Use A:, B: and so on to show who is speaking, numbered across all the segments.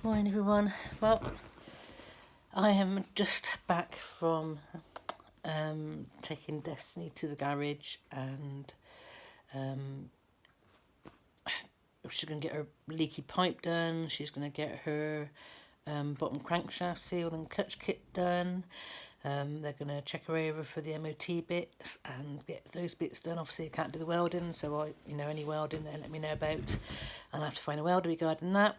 A: Morning everyone. Well, I am just back from taking Destiny to the garage, and she's going to get her leaky pipe done. She's going to get her bottom crankshaft sealed and clutch kit done. They're going to check her over for the MOT bits and get those bits done. Obviously I can't do the welding, so any welding they let me know about. I'll have to find a welder regarding that.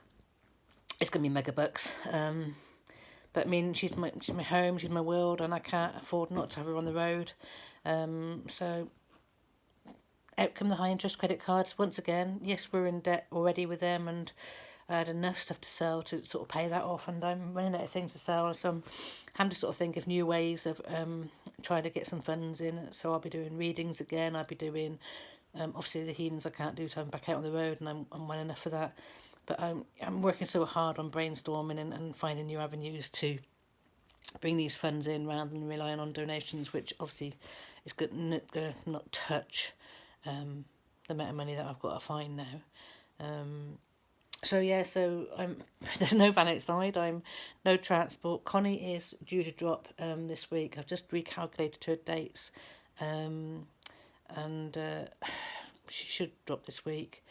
A: It's going to be mega bucks. But I mean, she's my home, she's my world, and I can't afford not to have her on the road. So out come the high interest credit cards once again. Yes, we're in debt already with them, and I had enough stuff to sell to sort of pay that off, and I'm running out of things to sell. So I'm having to sort of think of new ways of trying to get some funds in. So I'll be doing readings again. I'll be doing obviously the healings I can't do, so I'm back out on the road, and I'm well enough for that. But I'm working so hard on brainstorming and finding new avenues to bring these funds in rather than relying on donations, which obviously is going to not touch the amount of money that I've got to find now. So there's no van outside. I'm no transport. Connie is due to drop this week. I've just recalculated her dates, and she should drop this week.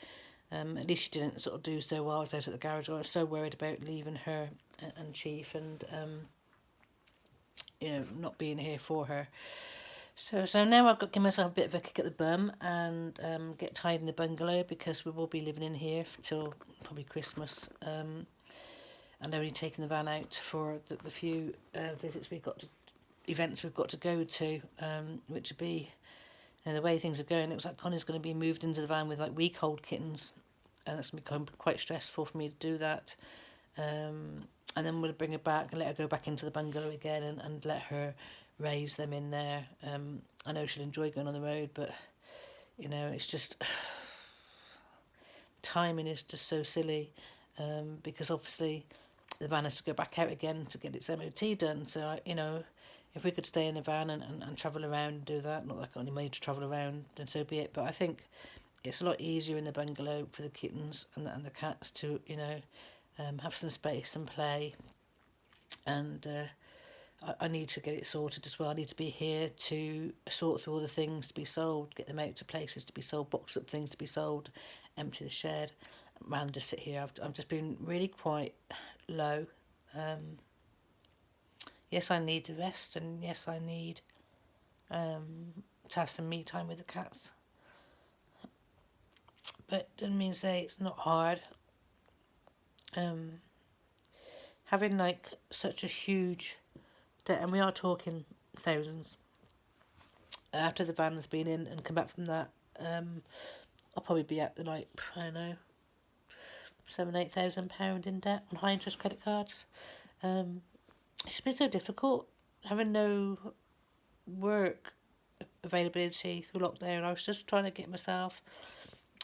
A: At least she didn't sort of do so while I was out at the garage. I was so worried about leaving her and Chief and not being here for her. So now I've got to give myself a bit of a kick at the bum and get tied in the bungalow, because we will be living in here till probably Christmas. And only taking the van out for the few events we've got to go to, which would be, the way things are going, it looks like Connie's going to be moved into the van with like week-old kittens, and it's become quite stressful for me to do that. And then we'll bring her back and let her go back into the bungalow again and let her raise them in there. I know she'll enjoy going on the road, but it's just timing is just so silly, because obviously the van has to go back out again to get its MOT done. So if we could stay in the van and travel around and do that, not like I got any money to travel around, then so be it. But I think it's a lot easier in the bungalow for the kittens and the cats to have some space and play. And I need to get it sorted as well. I need to be here to sort through all the things to be sold, get them out to places to be sold, box up things to be sold, empty the shed, rather than just sit here. I've just been really quite low. Yes, I need the rest, and yes, I need to have some me time with the cats. But doesn't mean to say it's not hard. Having like such a huge debt, and we are talking thousands. After the van's been in and come back from that, I'll probably be at the I don't know, £7,000-8,000 in debt on high interest credit cards. It's been so difficult having no work availability through lockdown. I was just trying to get myself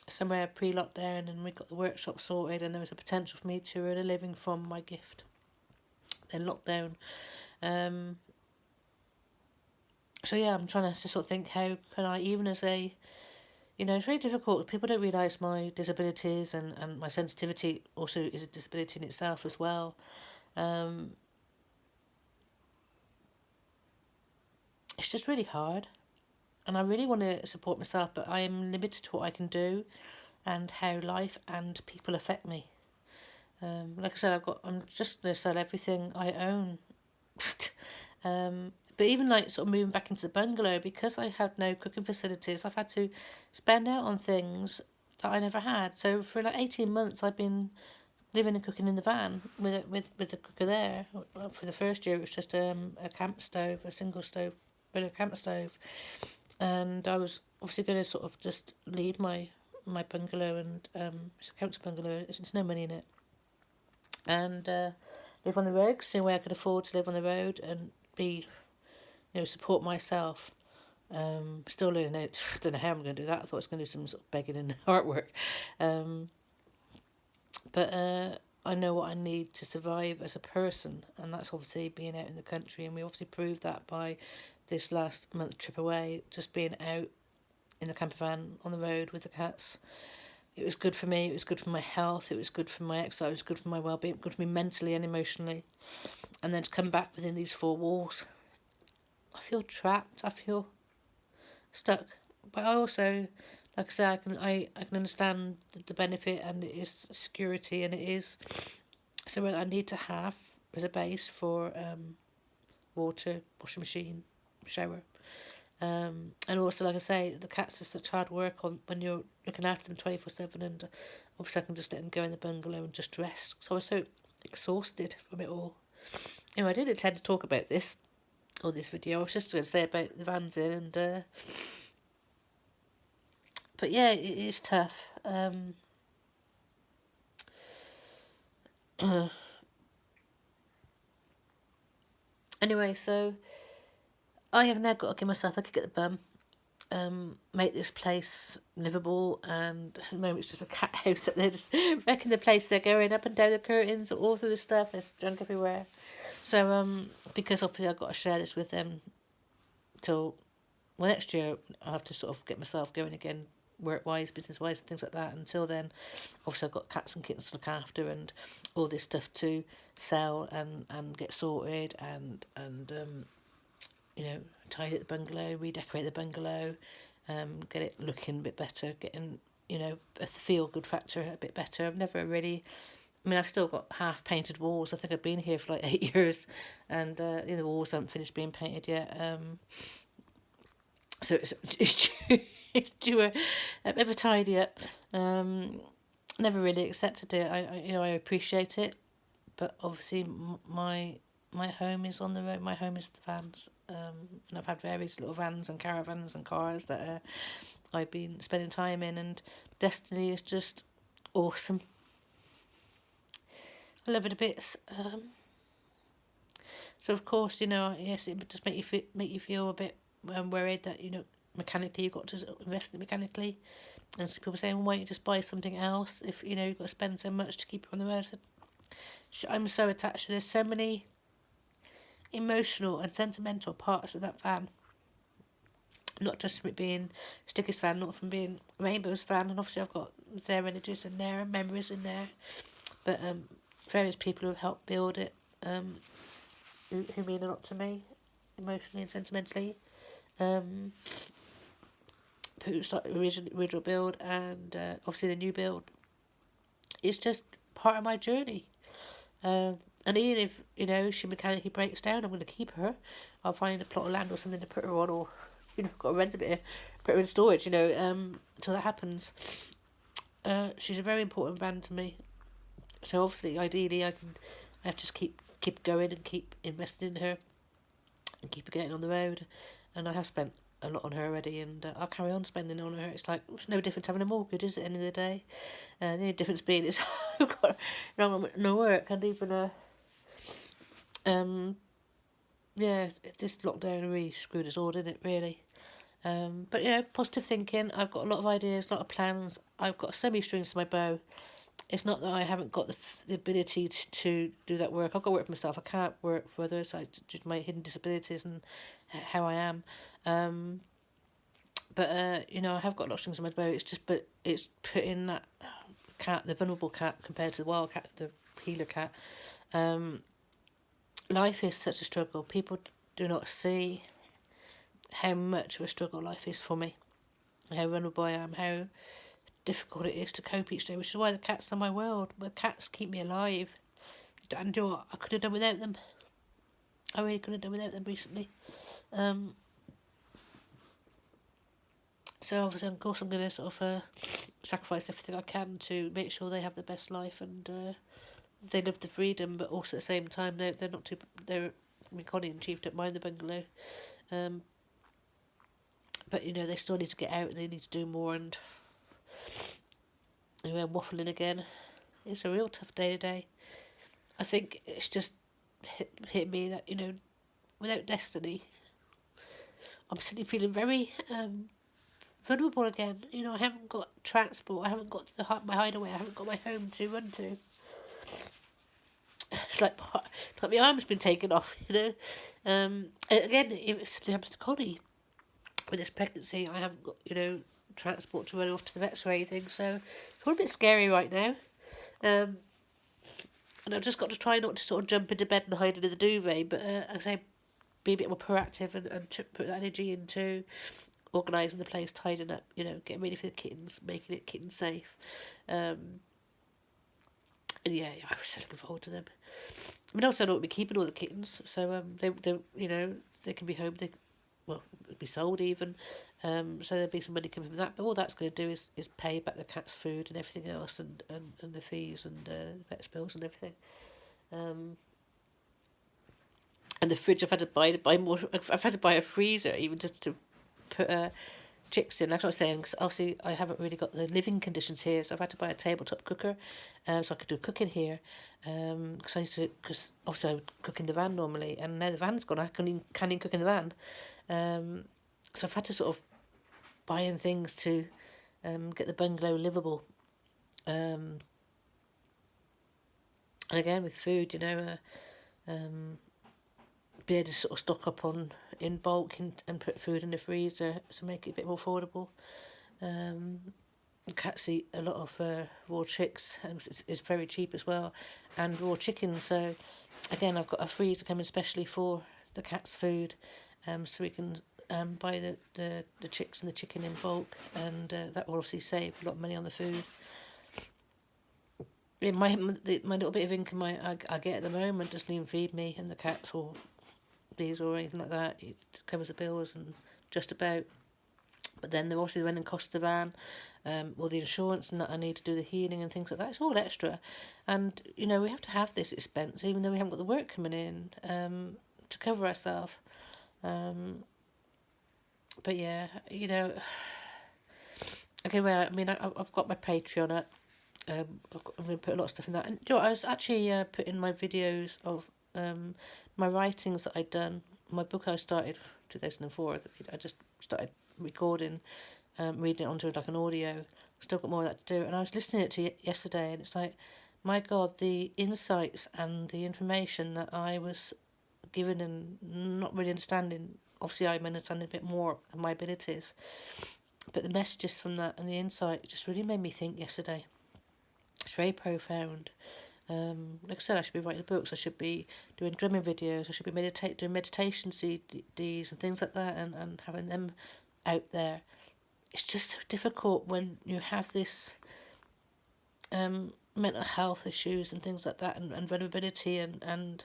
A: somewhere pre-lockdown, and we got the workshop sorted, and there was a potential for me to earn a living from my gift. Then lockdown. So yeah, I'm trying to sort of think, how can I, even as a, it's very difficult. People don't realise my disabilities, and my sensitivity also is a disability in itself as well. It's just really hard, and I really want to support myself, but I am limited to what I can do and how life and people affect me. Like I said, I'm just going to sell everything I own. But even like sort of moving back into the bungalow, because I had no cooking facilities, I've had to spend out on things that I never had. So for like 18 months, I've been living and cooking in the van with the cooker there. For the first year, it was just a camp stove, a single stove, but a camp stove. And I was obviously going to sort of just leave my bungalow, and it's a council bungalow, there's no money in it, and live on the road, see where I could afford to live on the road and be, support myself. Still learning out. I don't know how I'm going to do that. I thought I was going to do some sort of begging and artwork, but I know what I need to survive as a person, and that's obviously being out in the country. And we obviously proved that by this last month trip away, just being out in the camper van on the road with the cats. It was good for me. It was good for my health. It was good for my exercise. It was good for my well-being. Good for me mentally and emotionally. And then to come back within these four walls, I feel trapped. I feel stuck. But I also, like I say, I can understand the benefit, and it is security, and it is something I need to have as a base for water, washing machine, shower. And also, like I say, the cats are such hard work on when you're looking after them 24/7, and obviously I can just let them go in the bungalow and just rest. So I was so exhausted from it all. I didn't intend to talk about this on this video. I was just going to say about the vans in, and but yeah, it is tough. Anyway, so I have now got to give myself a kick at the bum. Make this place livable, and at the moment it's just a cat house that they're just wrecking the place. They're going up and down the curtains, all through the stuff. There's junk everywhere. So because obviously I've got to share this with them till next year, I have to sort of get myself going again, work wise, business wise, and things like that. Until then, obviously I've got cats and kittens to look after, and all this stuff to sell and get sorted, and tidy up the bungalow, redecorate the bungalow, get it looking a bit better, getting, a feel-good factor a bit better. I've never really... I've still got half-painted walls. I think I've been here for like 8 years, and the walls haven't finished being painted yet. So it's due a bit of a tidy up. Never really accepted it. I appreciate it, but obviously my home is on the road. My home is the vans. And I've had various little vans and caravans and cars that I've been spending time in, and Destiny is just awesome. I love it a bit. So of course, yes, it does make you feel a bit worried that mechanically you've got to invest in it mechanically, and so people saying, well, why don't you just buy something else if you've got to spend so much to keep it on the road? I'm so attached to this. So many emotional and sentimental parts of that van, not just from it being Sticker's van, not from being Rainbow's van, and obviously I've got their energies in there and memories in there, but various people who have helped build it, who mean a lot to me emotionally and sentimentally, who started the original build, and obviously the new build. It's just part of my journey. And even if, she mechanically breaks down, I'm going to keep her. I'll find a plot of land or something to put her on, or, got to rent a bit, put her in storage, until that happens. She's a very important band to me. So obviously, ideally, I have to just keep going and keep investing in her and keep her getting on the road. And I have spent a lot on her already, and I'll carry on spending on her. It's like, it's no different having a mortgage, is it, at the end of the day? The only difference being is I've got no work, and even this lockdown really screwed us all, didn't it, really? But positive thinking. I've got a lot of ideas, a lot of plans. I've got so many strings to my bow. It's not that I haven't got the ability to do that work. I've got to work for myself. I can't work for others. Due to my hidden disabilities and how I am. But I have got a lot of strings to my bow. But it's putting that cat, the vulnerable cat, compared to the WildKatt, the healer cat. Life is such a struggle. People do not see how much of a struggle life is for me, how vulnerable I am, how difficult it is to cope each day, which is why the cats are my world. The cats keep me alive. And do you know what? I could have done without them. I really could have done without them recently. So obviously, of course, I'm going to sort of sacrifice everything I can to make sure they have the best life, and they live the freedom, but also at the same time they're not too. Connie and Chief don't mind the bungalow, but they still need to get out. They need to do more, and I'm waffling again. It's a real tough day today. I think it's just hit me that without Destiny, I'm suddenly feeling very vulnerable again. I haven't got transport. I haven't got my hideaway. I haven't got my home to run to. It's like my arm's been taken off, Again, if something happens to Connie with this pregnancy, I haven't got, transport to run off to the vets or anything. So it's all a bit scary right now. And I've just got to try not to sort of jump into bed and hide under the duvet, but as I say, be a bit more proactive and put that energy into organising the place, tidying up, getting ready for the kittens, making it kitten safe. And yeah, I was so looking forward to them. I mean, also I don't be keeping all the kittens, so they they can be home. Well, be sold even. So there'll be some money coming from that. But all that's going to do is pay back the cat's food and everything else, and the fees and vet's bills and everything. And the fridge, I've had to buy more. I've had to buy a freezer even just to put chicks in. Like I was saying, because obviously I haven't really got the living conditions here, so I've had to buy a tabletop cooker, so I could do cooking here. Because obviously I would cook in the van normally, and now the van's gone. I can't even cook in the van. So I've had to sort of buy in things to get the bungalow livable. And again with food, be able to sort of stock up on in bulk and put food in the freezer to make it a bit more affordable. Cats eat a lot of raw chicks, and it's very cheap as well, and raw chicken. So again, I've got a freezer coming especially for the cat's food, so we can buy the chicks and the chicken in bulk, and that will obviously save a lot of money on the food. My little bit of income I get at the moment doesn't even feed me and the cats or these or anything like that. It covers the bills and just about. But then there also the running costs of the van, or the insurance and that I need to do the heating and things like that. It's all extra, and we have to have this expense even though we haven't got the work coming in to cover ourselves. But yeah, okay. Well, I mean, I've got my Patreon up. I'm going to put a lot of stuff in that. And I was actually putting my videos of my writings that I'd done. My book I started 2004. I just started recording, reading it onto like an audio. Still got more of that to do. And I was listening to it yesterday, and it's like, my God, the insights and the information that I was given and not really understanding. Obviously, I'm understanding a bit more of my abilities, but the messages from that and the insight just really made me think yesterday. It's very profound. Like I said, I should be writing books. I should be doing drumming videos. I should be doing meditation CDs and things like that, and having them out there. It's just so difficult when you have this mental health issues and things like that, and vulnerability, and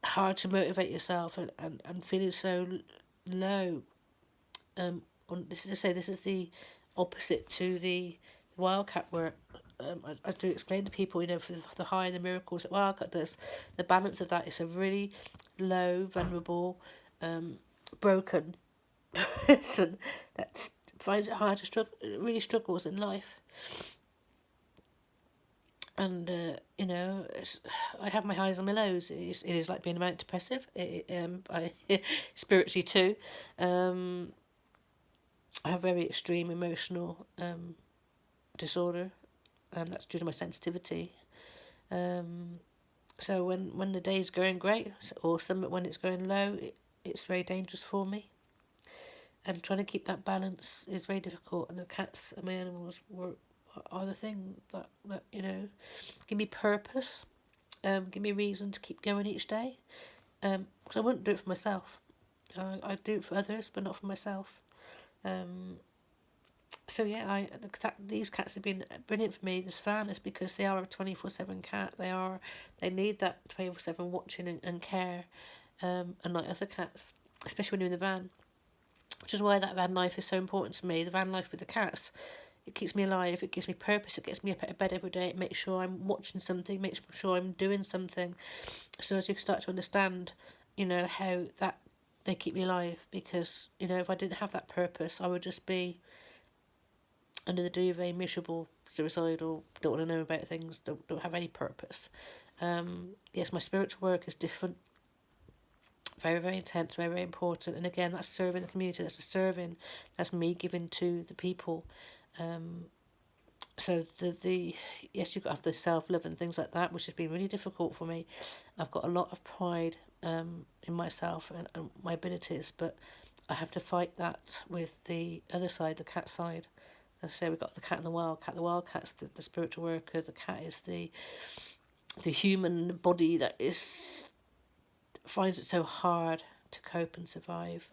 A: hard to motivate yourself, and feeling so low. This is the opposite to the WildKatt work. I do explain to people, for the high and the miracles that WildKatt does. The balance of that is a really low, vulnerable, broken person that finds it hard to struggle, really struggles in life. And I have my highs and my lows. It is like being a manic depressive. I spiritually too. I have very extreme emotional disorder. That's due to my sensitivity. So when the day's going great, or when it's going low, it's very dangerous for me. And trying to keep that balance is very difficult. And the cats and my animals are the thing that give me purpose, give me reason to keep going each day. Because I wouldn't do it for myself. I do it for others, but not for myself. So yeah, these cats have been brilliant for me. This fan is because they are a 24/7 cat. They need that 24/7 watching and care, unlike other cats, especially when you're in the van. Which is why that van life is so important to me. The van life with the cats, it keeps me alive. It gives me purpose. It gets me up out of bed every day. It makes sure I'm watching something. Makes sure I'm doing something. So as you start to understand, how that they keep me alive. Because if I didn't have that purpose, I would just be under the duvet, miserable, suicidal, don't want to know about things, don't have any purpose. Yes, my spiritual work is different. Very, very intense, very, very important. And again, that's serving the community, that's me giving to the people. So yes, you've got to have the self-love and things like that, which has been really difficult for me. I've got a lot of pride in myself and my abilities, but I have to fight that with the other side, the cat side. I say we've got the cat and the wild cat. The wild cat's the spiritual worker. The cat is the human body that finds it so hard to cope and survive.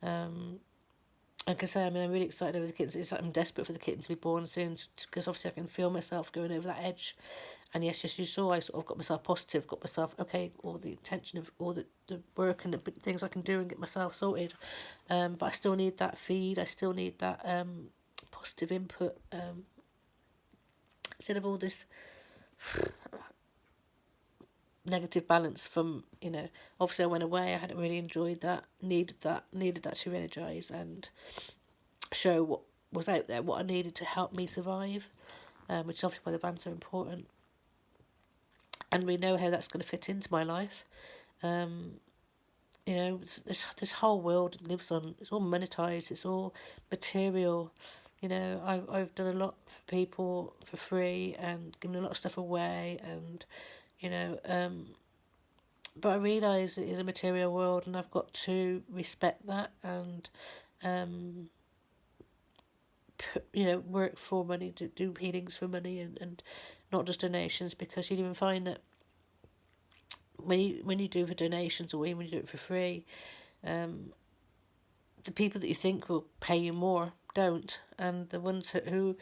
A: Like I say, I mean, I'm really excited over the kittens. It's like I'm desperate for the kittens to be born soon, because obviously I can feel myself going over that edge. And yes, as you saw, I sort of got myself positive, got myself, okay, all the attention of all the work and the things I can do and get myself sorted. But I still need that feed. I still need that positive input. Instead of all this negative balance from, obviously I went away, I hadn't really enjoyed that, needed that to energise and show what was out there, what I needed to help me survive, which is obviously why the van's so important. And we know how that's going to fit into my life. This whole world lives on, it's all monetized, it's all material. I've done a lot for people for free and given a lot of stuff away, and but I realise it is a material world, and I've got to respect that and work for money, do healings for money, and not just donations, because you even find that when you do for donations, or even when you do it for free, the people that you think will pay you more don't, and the ones who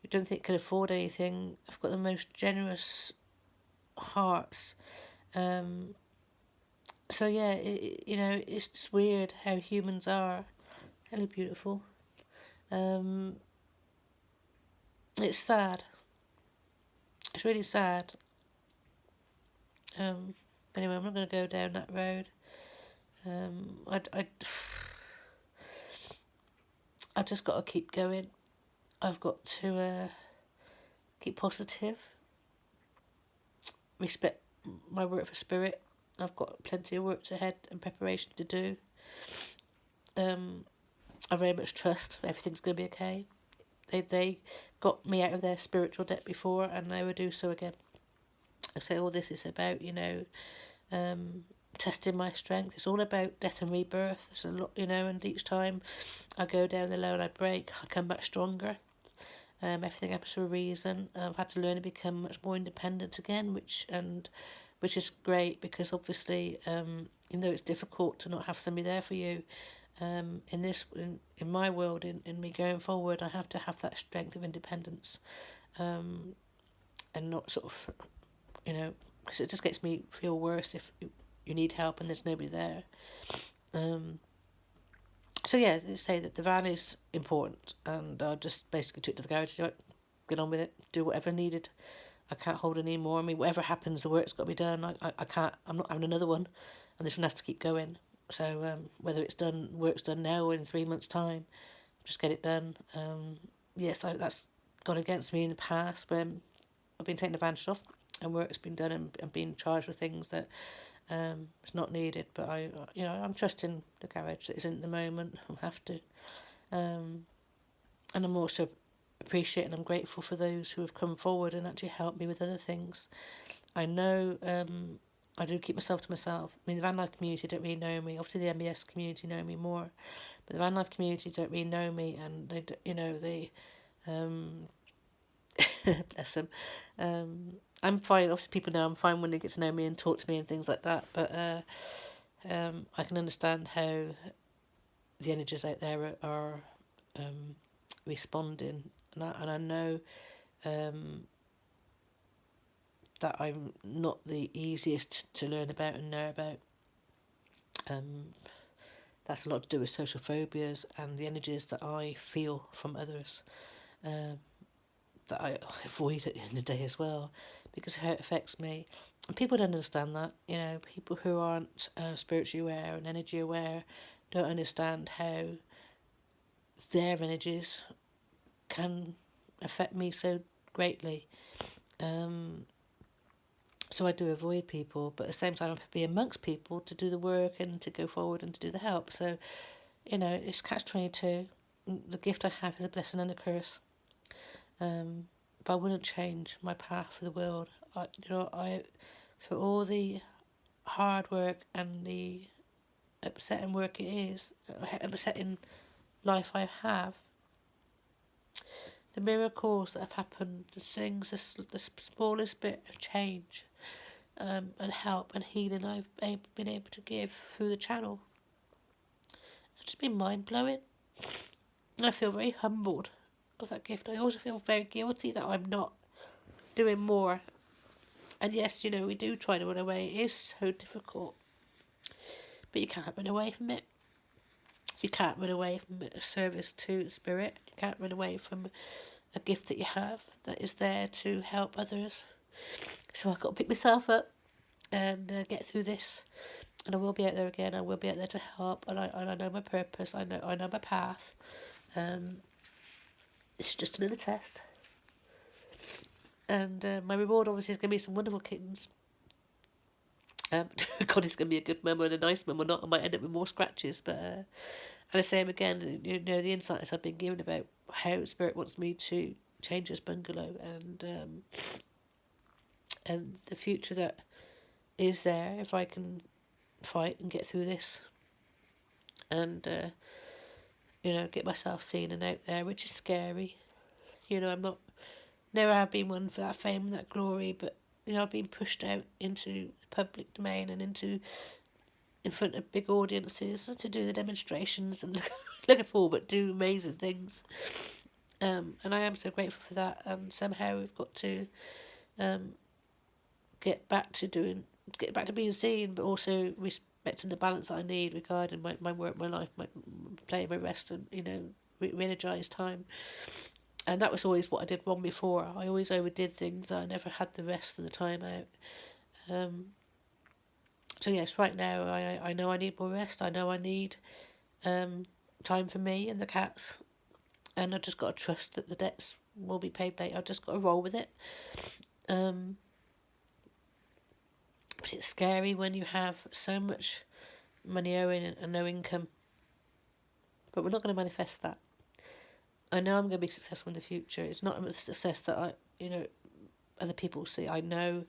A: you don't think can afford anything have got the most generous hearts. So yeah, it's just weird how humans are. Hello, beautiful. It's sad. It's really sad. But anyway, I'm not going to go down that road. I've just got to keep going. I've got to keep positive, respect my work for spirit. I've got plenty of work ahead and preparation to do. I very much trust everything's going to be okay. They got me out of their spiritual debt before, and they will do so again. I say all this is about, testing my strength. It's all about death and rebirth. There's a lot, and each time I go down the low and I break, I come back stronger. Everything happens for a reason. I've had to learn to become much more independent again, which is great, because obviously, even though it's difficult to not have somebody there for you, in my world, in me going forward, I have to have that strength of independence, and not sort of, because it just makes me feel worse if you need help and there's nobody there. So yeah, they say that the van is important, and I just basically took to the garage, get on with it, do whatever needed. I can't hold any more. I mean, whatever happens, the work's got to be done. I can't. I'm not having another one, and this one has to keep going. So whether it's done, work's done now or in 3 months' time, just get it done. Yes, that's gone against me in the past when I've been taken advantage of, and work's been done, and being charged with things that it's not needed. But I'm trusting the garage that isn't at the moment. I have to, and I'm also appreciating. I'm grateful for those who have come forward and actually helped me with other things. I know I do keep myself to myself. I mean, the van life community don't really know me. Obviously, the MBS community know me more, but the van life community don't really know me, and they bless them. I'm fine. Obviously, people know I'm fine when they get to know me and talk to me and things like that. But I can understand how the energies out there are responding, and I know that I'm not the easiest to learn about and know about. That's a lot to do with social phobias and the energies that I feel from others, that I avoid at the end of the day as well, because of how it affects me. And people don't understand that. People who aren't spiritually aware and energy aware don't understand how their energies can affect me so greatly. So I do avoid people, but at the same time I have to be amongst people to do the work and to go forward and to do the help. So, it's catch-22. The gift I have is a blessing and a curse. But I wouldn't change my path for the world. I for all the hard work and the upsetting work it is, upsetting life I have, the miracles that have happened, the things, the smallest bit of change and help and healing I've been able to give through the channel, it's just been mind-blowing. And I feel very humbled of that gift. I also feel very guilty that I'm not doing more. And yes, you know, we do try to run away. It is so difficult. But you can't run away from it. You can't run away from a service to spirit. You can't run away from a gift that you have that is there to help others. So I've got to pick myself up and get through this. And I will be out there again. I will be out there to help. And I know my purpose. I know my path. It's just another test. And my reward obviously is going to be some wonderful kittens. God, it's going to be a good mum and a nice mum or not. I might end up with more scratches. But and I say again, you know, the insights I've been given about how Spirit wants me to change this bungalow and the future that is there if I can fight and get through this. And, you know, get myself seen and out there, which is scary. You know, never have been one for that fame and that glory, but, you know, I've been pushed out into the public domain and in front of big audiences to do the demonstrations and looking forward, but do amazing things. And I am so grateful for that. And somehow we've got to get back to being seen, but also respecting the balance that I need regarding my work, my life, my play, my rest, and, you know, re-energise time. And that was always what I did wrong before. I always overdid things. I never had the rest and the time out. So yes, right now I know I need more rest. I know I need time for me and the cats. And I just got to trust that the debts will be paid later. I've just got to roll with it. But it's scary when you have so much money owing and no income. But we're not going to manifest that. I know I'm going to be successful in the future. It's not a success that other people see. I know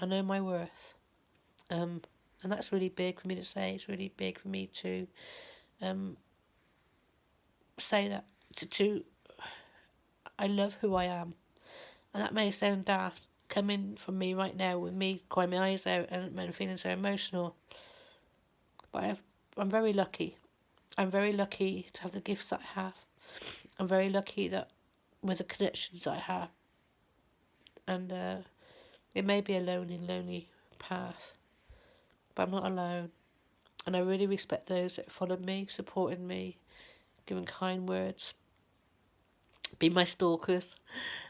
A: my worth. And that's really big for me to say. It's really big for me to say that. I love who I am. And that may sound daft coming from me right now with me crying my eyes out and feeling so emotional. But I'm very lucky. I'm very lucky to have the gifts that I have. I'm very lucky that with the connections that I have. And it may be a lonely path, but I'm not alone. And I really respect those that followed me, supported me, given kind words, been my stalkers,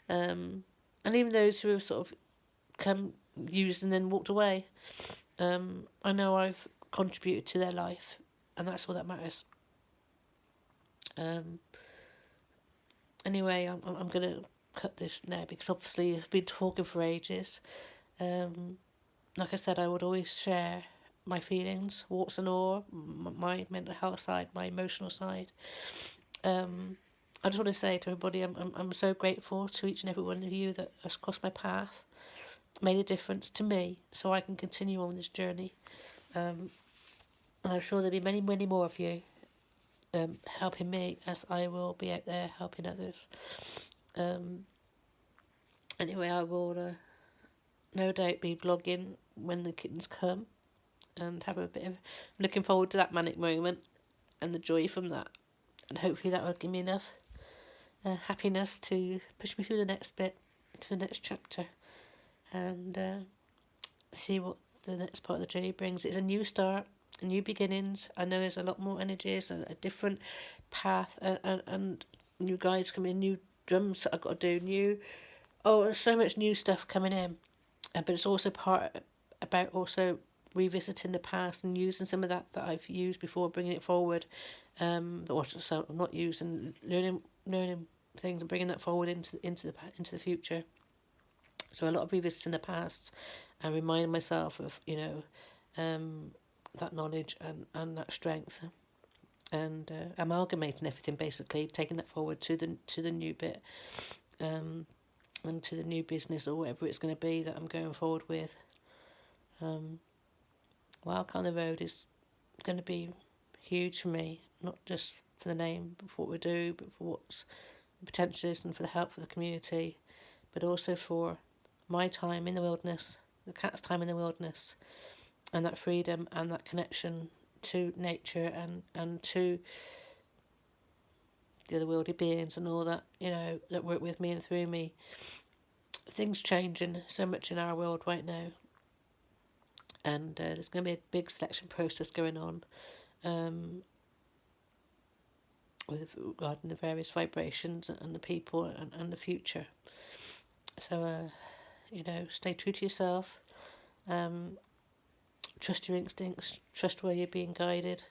A: and even those who have sort of come, used and then walked away. I know I've contributed to their life, and that's all that matters. Anyway, I'm going to cut this now because obviously I've been talking for ages. Like I said, I would always share my feelings, warts and all, my mental health side, my emotional side. I just want to say to everybody, I'm so grateful to each and every one of you that has crossed my path, made a difference to me, so I can continue on this journey. And I'm sure there'll be many, many more of you helping me as I will be out there helping others. Anyway, I will no doubt be vlogging when the kittens come and have a bit of looking forward to that manic moment and the joy from that, and hopefully that will give me enough happiness to push me through the next bit, to the next chapter, and see what the next part of the journey brings. It's a new start, new beginnings. I know there's a lot more energies and a different path, and new guides coming in, new drums that I've got to do, there's so much new stuff coming in, but it's also about also revisiting the past and using some of that I've used before, bringing it forward, or so I'm not using, learning things and bringing that forward into the future. So a lot of revisiting the past and reminding myself of, you know, that knowledge and that strength, and amalgamating everything, basically taking that forward to the new bit, and to the new business or whatever it's going to be that I'm going forward with. WildKatt on the road is going to be huge for me, not just for the name, but for what we do, but for what's the potential is and for the help for the community, but also for my time in the wilderness, the cat's time in the wilderness, and that freedom and that connection to nature and to the other worldly beings and all that, that work with me and through me. Things changing so much in our world right now, and there's going to be a big selection process going on regarding the various vibrations and the people and the future. So, stay true to yourself. Trust your instincts. Trust where you're being guided.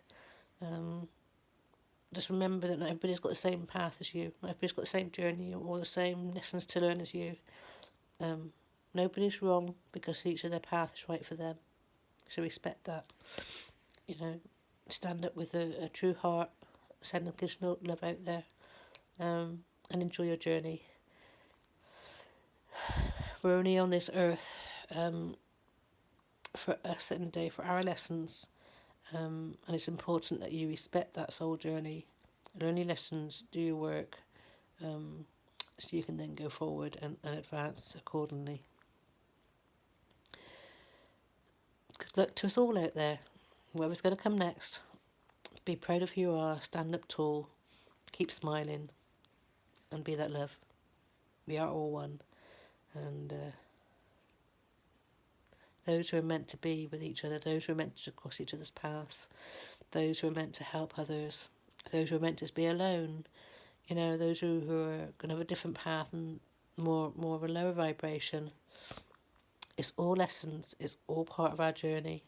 A: Just remember that not everybody's got the same path as you. Not everybody's got the same journey or the same lessons to learn as you. Nobody's wrong because each of their path is right for them. So respect that. Stand up with a true heart. Send unconditional love out there. And enjoy your journey. We're only on this earth for us in a day, for our lessons. And it's important that you respect that soul journey. Learn your lessons, do your work, so you can then go forward and advance accordingly. Good luck to us all out there. Whoever's going to come next, be proud of who you are, stand up tall, keep smiling, and be that love. We are all one. And those who are meant to be with each other, those who are meant to cross each other's paths, those who are meant to help others, those who are meant to be alone, those who are going to have a different path and more of a lower vibration. It's all lessons, it's all part of our journey,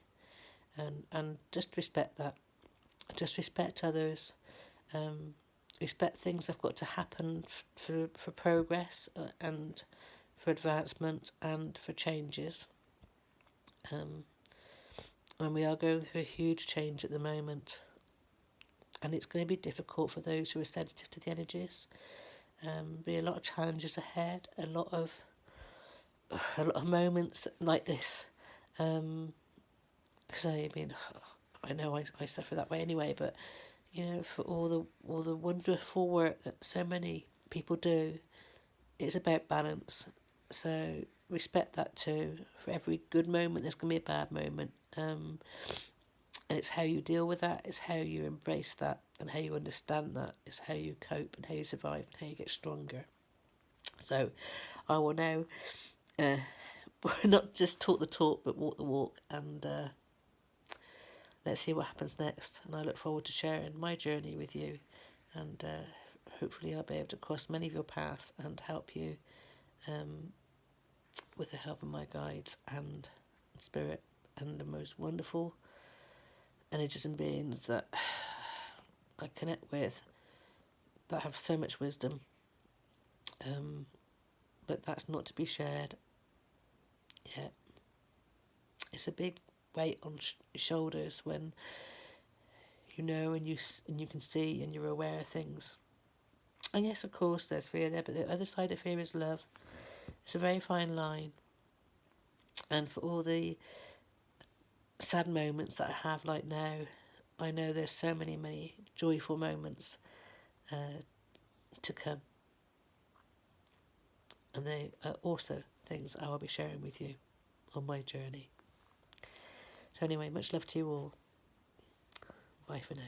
A: and just respect that. Just respect others, respect things have got to happen for progress and for advancement and for changes. And we are going through a huge change at the moment, and it's going to be difficult for those who are sensitive to the energies. Be a lot of challenges ahead, a lot of moments like this. Because I know I suffer that way anyway, but for all the wonderful work that so many people do, it's about balance. So respect that too. For every good moment, there's going to be a bad moment. And it's how you deal with that, it's how you embrace that, and how you understand that, it's how you cope and how you survive and how you get stronger. So I will now not just talk the talk, but walk the walk, and let's see what happens next. And I look forward to sharing my journey with you, and hopefully I'll be able to cross many of your paths and help you with the help of my guides and spirit and the most wonderful energies and beings that I connect with that have so much wisdom, but that's not to be shared yet. It's a big weight on your shoulders when you know and you can see and you're aware of things. And yes, of course there's fear there, but the other side of fear is love. It's a very fine line, and for all the sad moments that I have like now, I know there's so many joyful moments to come, and they are also things I will be sharing with you on my journey. So anyway, much love to you all. Bye for now.